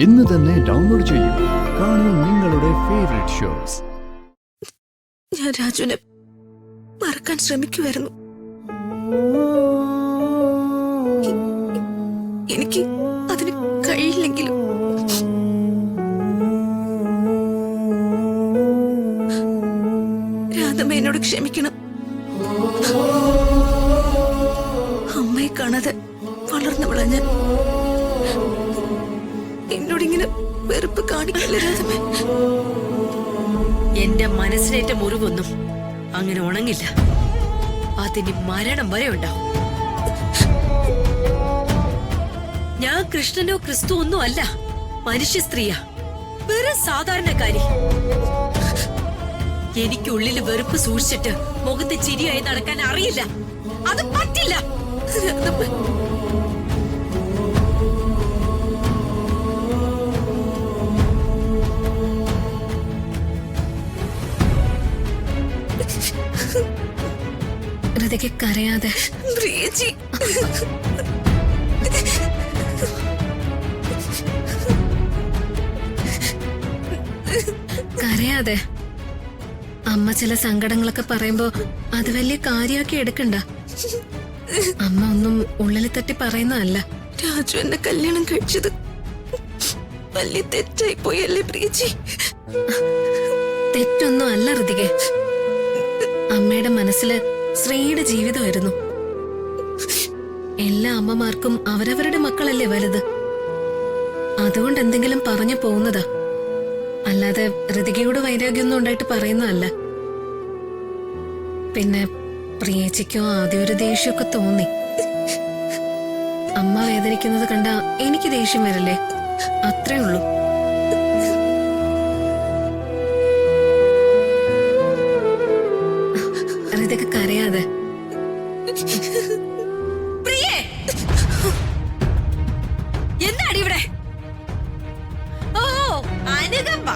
ഇന്ന് തന്നെ ഡൗൺലോഡ് ചെയ്യൂ. കാണൂ നിങ്ങളുടെ ഫേവറേറ്റ് ഷോസ്. ഞാൻ രാജുവിനെ മറക്കാൻ ശ്രമിക്കുമായിരുന്നു. എനിക്ക് അതിന് കഴിയില്ലെങ്കിലും രാധമ്മ എന്നോട് ക്ഷമിക്കണം. അമ്മയെ കാണാതെ വളർന്നവളാ ഞാൻ. എന്നോടിങ്ങനെ വെറുപ്പ് കാണിക്കില്ല രാധമ്മ. എന്റെ മനസ്സിലേറ്റ മുറിവൊന്നും അങ്ങനെ ഉണങ്ങില്ല. അതിന് മരണം വരെ ഉണ്ടാവും. ഞാൻ കൃഷ്ണനോ ക്രിസ്തു ഒന്നും അല്ല, മനുഷ്യ സ്ത്രീയാ, വെറും സാധാരണക്കാരി. എനിക്കുള്ളില് വെറുപ്പ് സൂക്ഷിച്ചിട്ട് മുഖത്ത് ചിരിയായി നടക്കാൻ അറിയില്ല. അത് പറ്റില്ല. ഹൃദയ്ക്ക് കരയാതെ. കരയാതെ. അമ്മ ചില സങ്കടങ്ങളൊക്കെ പറയുമ്പോ അത് വലിയ കാര്യമാക്കി എടുക്കണ്ട. അമ്മ ഒന്നും ഉള്ളിൽ തട്ടി പറയുന്നതല്ല. രാജു എന്നെ കല്യാണം കഴിച്ചത് വലിയ തെറ്റായി പോയല്ലേ പ്രിയച്ചി? തെറ്റൊന്നും അല്ല ഹൃതികെ. അമ്മയുടെ മനസ്സില് ശ്രീയുടെ ജീവിതമായിരുന്നു. എല്ലാ അമ്മമാർക്കും അവരവരുടെ മക്കളല്ലേ വലുത്. അതുകൊണ്ട് എന്തെങ്കിലും പറഞ്ഞു പോകുന്നതാ, അല്ലാതെ ഹൃതികയോട് വൈരാഗ്യമൊന്നും ഉണ്ടായിട്ട് പറയുന്നതല്ല. പിന്നെ പ്രിയേച്ചിക്കോ ആദ്യം ഒരു ദേഷ്യമൊക്കെ തോന്നി. അമ്മ വേദനിക്കുന്നത് കണ്ട എനിക്ക് ദേഷ്യം വരല്ലേ, അത്രേ ഉള്ളൂ. ഹൃതിക കരയാതെ. എന്താണ് ഇവിടെ? ഓ, അനുകമ്പ.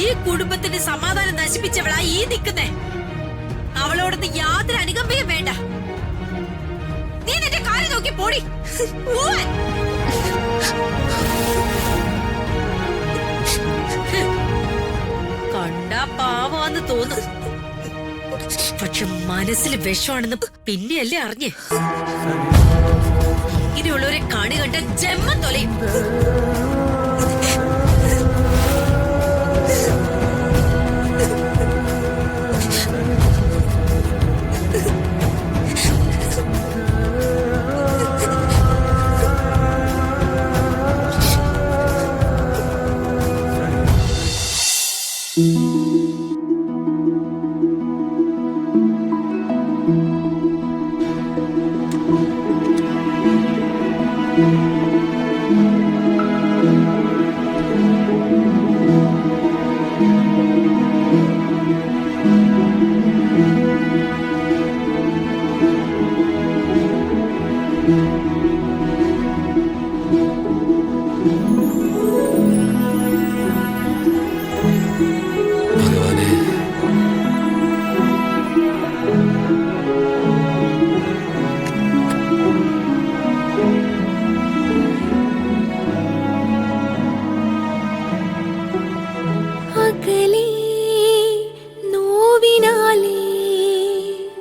ഈ കുടുംബത്തിന്റെ സമാധാനം നശിപ്പിച്ചവളാ ഈ നിൽക്കുന്നേ. അവളോടൊന്ന് യാതൊരു അനുകമ്പയും വേണ്ട. നീ നിന്റെ കാര്യം നോക്കി പോടി. കണ്ടാ പാവാന്ന് തോന്നും, പക്ഷെ മനസ്സിൽ വിഷമാണെന്ന് പിന്നെയല്ലേ അറിഞ്ഞേ. ഇങ്ങനെയുള്ളവരെ കാണി കണ്ട ജന്മം തൊലയും.